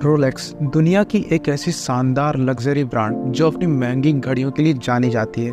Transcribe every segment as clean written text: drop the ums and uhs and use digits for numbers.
Rolex दुनिया की एक ऐसी शानदार लग्जरी ब्रांड जो अपनी महंगी घड़ियों के लिए जानी जाती है।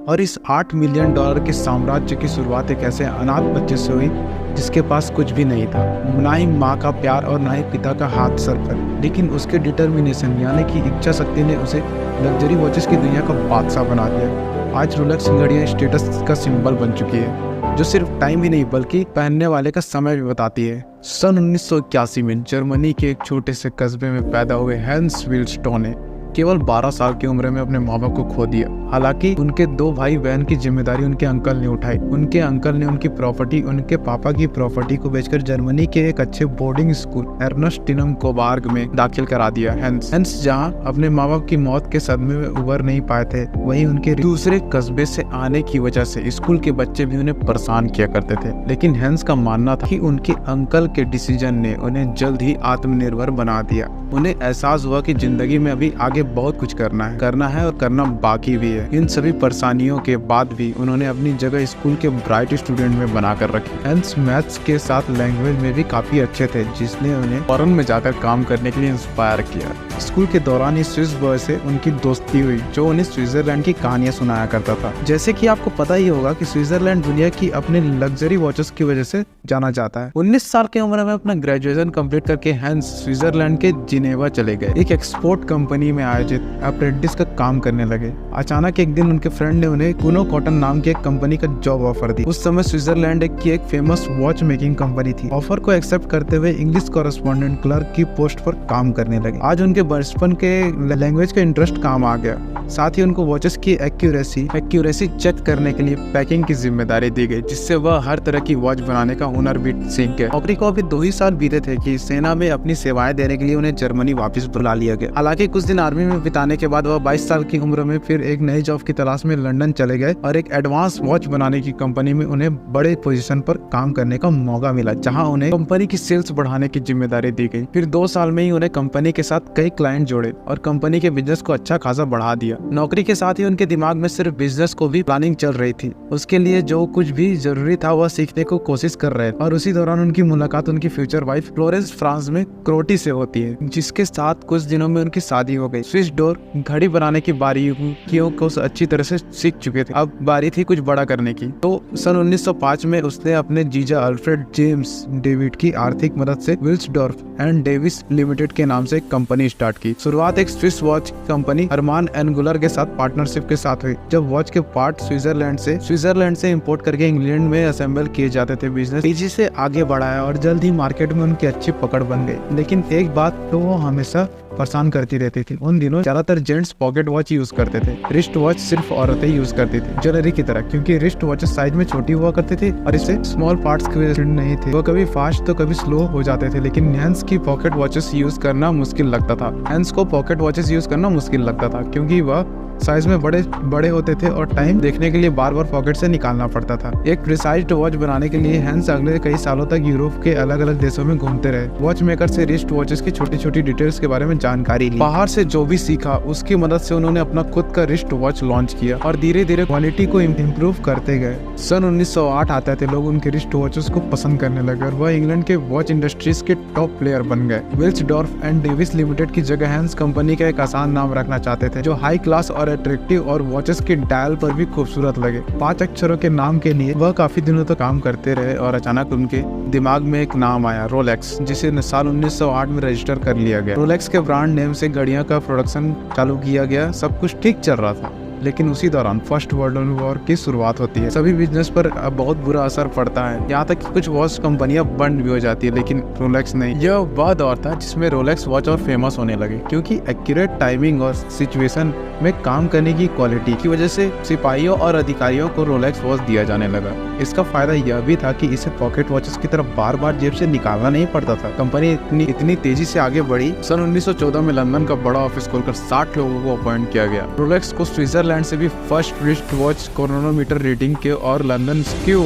और इस $8 मिलियन के साम्राज्य की शुरुआत एक ऐसे अनाथ बच्चे से हुई जिसके पास कुछ भी नहीं था, ना ही माँ का प्यार और ना ही पिता का हाथ सर पर। लेकिन उसके डिटर्मिनेशन यानी कि इच्छा शक्ति ने उसे लग्जरी वॉचेस की दुनिया का बादशाह बना दिया। आज रोलेक्स घड़ियाँ स्टेटस का सिंबल बन चुकी है जो सिर्फ टाइम ही नहीं बल्कि पहनने वाले का समय भी बताती है। सन 1981 में जर्मनी के एक छोटे से कस्बे में पैदा हुए हैंस विल्स्टो ने केवल 12 साल की उम्र में अपने माँ बाप को खो दिया। हालांकि उनके 2 भाई बहन की जिम्मेदारी उनके अंकल ने उठाई। उनके अंकल ने उनके पापा की प्रॉपर्टी को बेचकर जर्मनी के एक अच्छे बोर्डिंग स्कूल एर्नस्टिनम कोबार्ग में दाखिल करा दिया। हैंस जहाँ अपने माँ बाप की मौत के सदमे में उबर नहीं पाए थे, वहीं उनके दूसरे कस्बे से आने की वजह से स्कूल के बच्चे भी उन्हें परेशान किया करते थे। लेकिन हैंस का मानना था कि उनके अंकल के डिसीजन ने उन्हें जल्द ही आत्मनिर्भर बना दिया। उन्हें एहसास हुआ कि जिंदगी में अभी आगे बहुत कुछ करना है और करना बाकी भी है। इन सभी परेशानियों के बाद भी उन्होंने अपनी जगह स्कूल के ब्राइट स्टूडेंट में बनाकर रखी। हैंस मैथ्स के साथ लैंग्वेज में भी काफी अच्छे थे, जिसने उन्हें फॉरेन में जाकर काम करने के लिए इंस्पायर किया। स्कूल के दौरान ही स्विस बॉय से उनकी दोस्ती हुई जो उन्हें स्विट्जरलैंड की कहानियां सुनाया करता था। जैसे कि आपको पता ही होगा कि स्विट्जरलैंड दुनिया की अपने लग्जरी वॉचेस की वजह से जाना जाता है। 19 साल की उम्र में अपना ग्रेजुएशन कंप्लीट करके हैंस स्विट्जरलैंड के जिनेवा चले गए। एक एक्सपोर्ट कंपनी में आयोजित अप्रेंटिस का काम करने लगे। अचानक एक दिन उनके फ्रेंड ने उन्हें कुनो कॉटन नाम की एक कंपनी का जॉब ऑफर दी। उस समय स्विट्जरलैंड की एक फेमस वॉच मेकिंग कंपनी थी। ऑफर को एक्सेप्ट करते हुए इंग्लिश कॉरेस्पॉन्डेंट क्लर्क की पोस्ट पर काम करने लगे। आज उनके बचपन के लैंग्वेज का इंटरेस्ट काम आ गया। साथ ही उनको वॉचेस की एक्यूरेसी चेक करने के लिए पैकिंग की जिम्मेदारी दी गई, जिससे वह हर तरह की वॉच बनाने का हुनर भी सीख गए। नौकरी को अभी 2 ही साल बीते थे कि सेना में अपनी सेवाएं देने के लिए उन्हें जर्मनी वापस बुला लिया गया। हालांकि कुछ दिन आर्मी में बिताने के बाद वह 22 साल की उम्र में फिर एक नई जॉब की तलाश में लंदन चले गए और एक एडवांस वॉच बनाने की कंपनी में उन्हें बड़े पोजीशन पर काम करने का मौका मिला, जहां उन्हें कंपनी की सेल्स बढ़ाने की जिम्मेदारी दी गई। फिर 2 साल में ही उन्हें कंपनी के साथ कई क्लाइंट जोड़े और कंपनी के बिजनेस को अच्छा खासा बढ़ा दिया। नौकरी के साथ ही उनके दिमाग में सिर्फ बिजनेस को भी प्लानिंग चल रही थी। उसके लिए जो कुछ भी जरूरी था वह सीखने को कोशिश कर रहे थे। और उसी दौरान उनकी मुलाकात उनकी फ्यूचर वाइफ फ्लोरेंस फ्रांस में क्रोटी से होती है, जिसके साथ कुछ दिनों में उनकी शादी हो गई। स्विस डोर घड़ी बनाने की बारीकियों को अच्छी तरह से सीख चुके थे, अब बारी थी कुछ बड़ा करने की। तो सन 1905 में उसने अपने जीजा अल्फ्रेड जेम्स डेविड की आर्थिक मदद से विल्सडॉर्फ एंड डेविस लिमिटेड के नाम से एक कंपनी स्टार्ट की। शुरुआत एक Swiss watch company Harman angular के साथ पार्टनरशिप के साथ हुई, जब वॉच के पार्ट स्विट्जरलैंड से इंपोर्ट करके इंग्लैंड में असेंबल किए जाते थे। बिजनेस तेजी से आगे बढ़ाया और जल्द ही मार्केट में उनकी अच्छी पकड़ बन गई। लेकिन एक बात तो वो हमेशा परेशान करती रहती थी। उन दिनों ज्यादातर जेंट्स पॉकेट वॉच यूज करते थे। रिस्ट वॉच सिर्फ औरतें यूज करती थी, ज्वेलरी की तरह, क्योंकि रिस्ट वॉचेस साइज में छोटी हुआ करती थी और इससे स्मॉल पार्ट्स की वजह नहीं थे। वो कभी फास्ट तो कभी स्लो हो जाते थे। लेकिन हैंस की पॉकेट वॉचेस यूज करना मुश्किल लगता था। हैंस को पॉकेट वॉचेस यूज करना मुश्किल लगता था क्योंकि वह साइज में बड़े होते थे और टाइम देखने के लिए बार बार पॉकेट से निकालना पड़ता था। एक प्रिसाइज्ड वॉच बनाने के लिए हैंस अगले कई सालों तक यूरोप के अलग अलग देशों में घूमते रहे। वॉच मेकर से रिस्ट वॉचेस की छोटी छोटी डिटेल्स के बारे में जानकारी ली। बाहर से जो भी सीखा उसकी मदद से उन्होंने अपना खुद का रिस्ट वॉच लॉन्च किया और धीरे धीरे क्वालिटी को इम्प्रूव करते गए। सन 1908 आते थे लोग उनके रिस्ट वॉचेस को पसंद करने लगे और वह इंग्लैंड के वॉच इंडस्ट्रीज के टॉप प्लेयर बन गए। विल्सडॉर्फ एंड डेविस लिमिटेड की जगह हैंस कंपनी का एक आसान नाम रखना चाहते थे जो हाई क्लास और अट्रैक्टिव और वॉचेस के डायल पर भी खूबसूरत लगे। 5 अक्षरों के नाम के लिए वह काफी दिनों तक काम करते रहे और अचानक उनके दिमाग में एक नाम आया, रोलेक्स, जिसे साल 1908 में रजिस्टर कर लिया गया। रोलेक्स के ब्रांड नेम से घड़ियों का प्रोडक्शन चालू किया गया। सब कुछ ठीक चल रहा था, लेकिन उसी दौरान फर्स्ट वर्ल्ड वॉर की शुरुआत होती है। सभी बिजनेस पर बहुत बुरा असर पड़ता है, यहाँ तक कि कुछ वॉच कंपनियां बंद भी हो जाती है, लेकिन रोलेक्स नहीं। यह वह दौर था जिसमें रोलेक्स वॉच और फेमस होने लगे, क्योंकि एक्यूरेट टाइमिंग और सिचुएशन में काम करने की क्वालिटी की वजह से सिपाहियों और अधिकारियों को रोलेक्स वॉच दिया जाने लगा। इसका फायदा यह भी था कि इसे पॉकेट वॉचेस की तरफ बार बार जेब से निकालना नहीं पड़ता था। कंपनी इतनी तेजी से आगे बढ़ी, सन 1914 में लंदन का बड़ा ऑफिस खोलकर 60 लोगों को अपॉइंट किया गया। रोलेक्स को स्विट्जरलैंड स्विट्जरलैंड से भी first wrist watch chronometer reading के और लंदन स्क्यू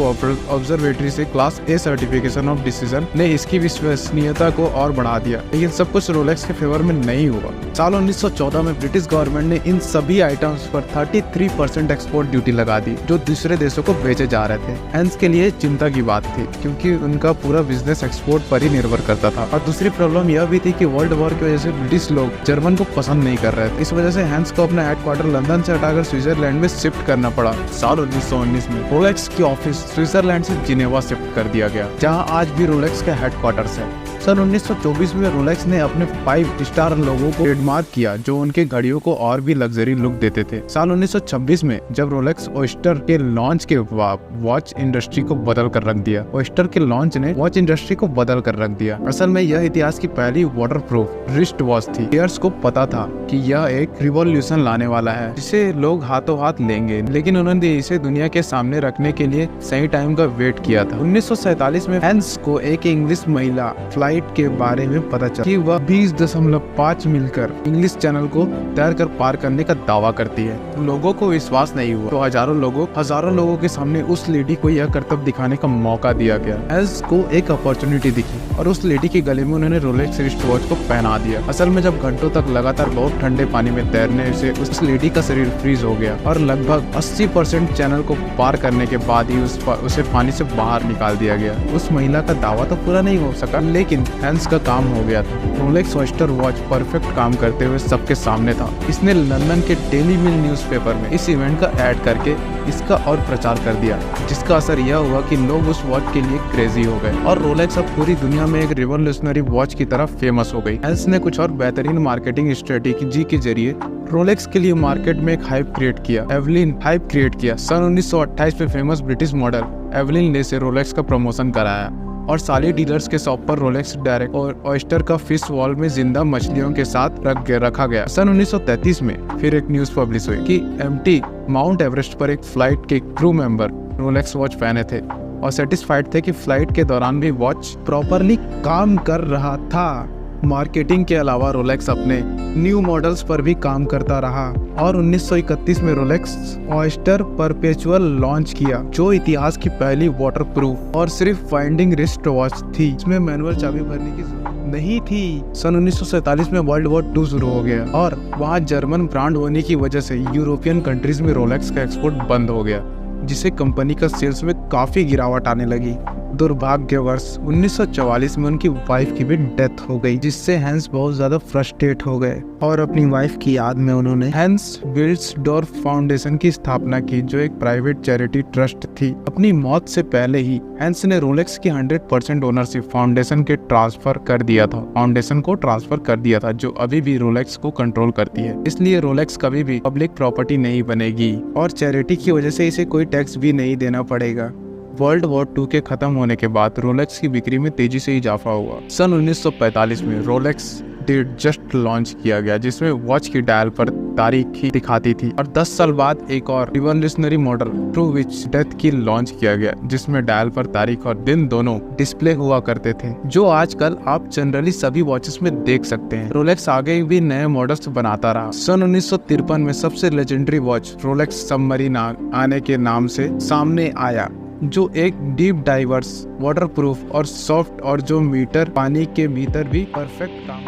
ऑब्जर्वेटरी से class A certification of decision ने इसकी विश्वसनीयता को और बढ़ा दिया। लेकिन सब कुछ रोलेक्स के फेवर में नहीं हुआ। साल 1914 में ब्रिटिश गवर्नमेंट ने इन सभी आइटम्स पर 33% एक्सपोर्ट ड्यूटी लगा दी जो दूसरे देशों को बेचे जा रहे थे। हैंस के लिए चिंता की बात थी क्योंकि उनका पूरा बिजनेस एक्सपोर्ट पर ही निर्भर करता था। और दूसरी प्रॉब्लम यह भी थी कि वर्ल्ड वॉर की वजह से ब्रिटिश लोग जर्मन को पसंद नहीं कर रहे थे। इस वजह से हैंस को अपना हेडक्वार्टर लंदन से हटाकर स्विट्जरलैंड में शिफ्ट करना पड़ा। साल 1919 में रोलेक्स की ऑफिस स्विट्जरलैंड से जिनेवा शिफ्ट कर दिया गया, जहां आज भी रोलेक्स का हेडक्वार्टर्स है। सन 1924 में रोलेक्स ने अपने 5 स्टार लोगों को ट्रेडमार्क किया जो उनके घड़ियों को और भी लग्जरी लुक देते थे। साल 1926 में जब रोलेक्स ओस्टर के लॉन्च के बाद वॉच इंडस्ट्री को बदल कर रख दिया। ओस्टर के लॉन्च ने वॉच इंडस्ट्री को बदल कर रख दिया। असल में यह इतिहास की पहली वाटरप्रूफ रिस्ट वॉच थी। प्लेयर्स को पता था कि यह एक रिवॉल्यूशन लाने वाला है जिसे लोग हाथों हाथ लेंगे, लेकिन उन्होंने इसे दुनिया के सामने रखने के लिए सही टाइम का वेट किया था। 1947 में हैंस को एक इंग्लिश महिला फ्लाइट के बारे में पता चला कि वह 20.5 मिलकर इंग्लिश चैनल को तैर कर पार करने का दावा करती है। लोगों को विश्वास नहीं हुआ तो हजारों लोगों के सामने उस लेडी को यह करतब दिखाने का मौका दिया गया। हैंस को एक अपॉर्चुनिटी दिखी और उस लेडी के गले में उन्होंने रोलेक्स रिस्ट वॉच को पहना दिया। असल में जब घंटों तक लगातार बहुत ठंडे पानी में तैरने से उस लेडी का शरीर फ्रीज हो गया और लगभग 80% चैनल को पार करने के बाद ही उसे पानी से बाहर निकाल दिया गया। उस महिला का दावा तो पूरा नहीं हो सका, लेकिन हैंस का काम हो गया था। रोलेक्स ओस्टर वॉच परफेक्ट काम करते हुए सबके सामने था। इसने लंदन के डेली मिल न्यूज़पेपर में इस इवेंट का ऐड करके इसका और प्रचार कर दिया, जिसका असर यह हुआ कि लोग उस वॉच के लिए क्रेजी हो गए और रोलेक्स अब पूरी दुनिया में एक रिवॉल्यूशनरी वॉच की तरह फेमस हो गई। हैंस ने कुछ और बेहतरीन मार्केटिंग स्ट्रेटेजी के जरिए रोलेक्स के लिए मार्केट में एक हाइप क्रिएट किया। एवलिन हाइप क्रिएट किया। सन 1928 में फेमस ब्रिटिश मॉडल एवलिन ने से रोलेक्स का प्रमोशन कराया और सारी डीलर्स के शॉप पर रोलेक्स डायरेक्ट और ऑयस्टर का फिश वॉल में जिंदा मछलियों के साथ रखा गया। सन 1933 में फिर एक न्यूज पब्लिश हुई कि एमटी माउंट एवरेस्ट पर एक फ्लाइट के क्रू मेंबर रोलेक्स वॉच पहने थे और सेटिस्फाइड थे कि फ्लाइट के दौरान भी वॉच प्रॉपरली काम कर रहा था। मार्केटिंग के अलावा रोलेक्स अपने न्यू मॉडल्स पर भी काम करता रहा और 1931 में रोलेक्स ऑयस्टर परपेचुअल लॉन्च किया, जो इतिहास की पहली वाटरप्रूफ और सिर्फ फाइंडिंग रिस्ट वॉच थी। इसमें मैनुअल चाबी भरने की जरूरत नहीं थी। सन 1947 में वर्ल्ड वॉर 2 शुरू हो गया और वहाँ जर्मन ब्रांड होने की वजह से यूरोपियन कंट्रीज में रोलेक्स का एक्सपोर्ट बंद हो गया, जिससे कंपनी का सेल्स में काफी गिरावट आने लगी। दुर्भाग्यवश 1944 में उनकी वाइफ की भी डेथ हो गई, जिससे हैंस बहुत ज्यादा फ्रस्ट्रेट हो गए और अपनी वाइफ की याद में उन्होंने हैंस विल्सडॉर्फ फाउंडेशन की स्थापना की, जो एक प्राइवेट चैरिटी ट्रस्ट थी। अपनी मौत से पहले ही हैंस ने रोलेक्स की 100% ओनरशिप फाउंडेशन को ट्रांसफर कर दिया था, जो अभी भी रोलेक्स को कंट्रोल करती है। इसलिए रोलेक्स कभी भी पब्लिक प्रॉपर्टी नहीं बनेगी और चैरिटी की वजह से इसे कोई टैक्स भी नहीं देना पड़ेगा। वर्ल्ड वॉर 2 के खत्म होने के बाद रोलेक्स की बिक्री में तेजी से इजाफा हुआ। सन 1945 में रोलेक्स डेट जस्ट लॉन्च किया गया, जिसमें वॉच की डायल पर तारीख ही दिखाती थी और 10 साल बाद एक और revolutionary model true which death की लॉन्च किया गया, जिसमें डायल पर तारीख और दिन दोनों डिस्प्ले हुआ करते थे, जो आजकल आप जनरली सभी वॉचेस में देख सकते हैं। रोलेक्स आगे भी नए मॉडल्स बनाता रहा। सन 1953 में सबसे लेजेंडरी वॉच रोलेक्स सबमरीन आने के नाम से सामने आया, जो एक डीप डाइवर्स वाटरप्रूफ और सॉफ्ट और जो मीटर पानी के भीतर भी परफेक्ट काम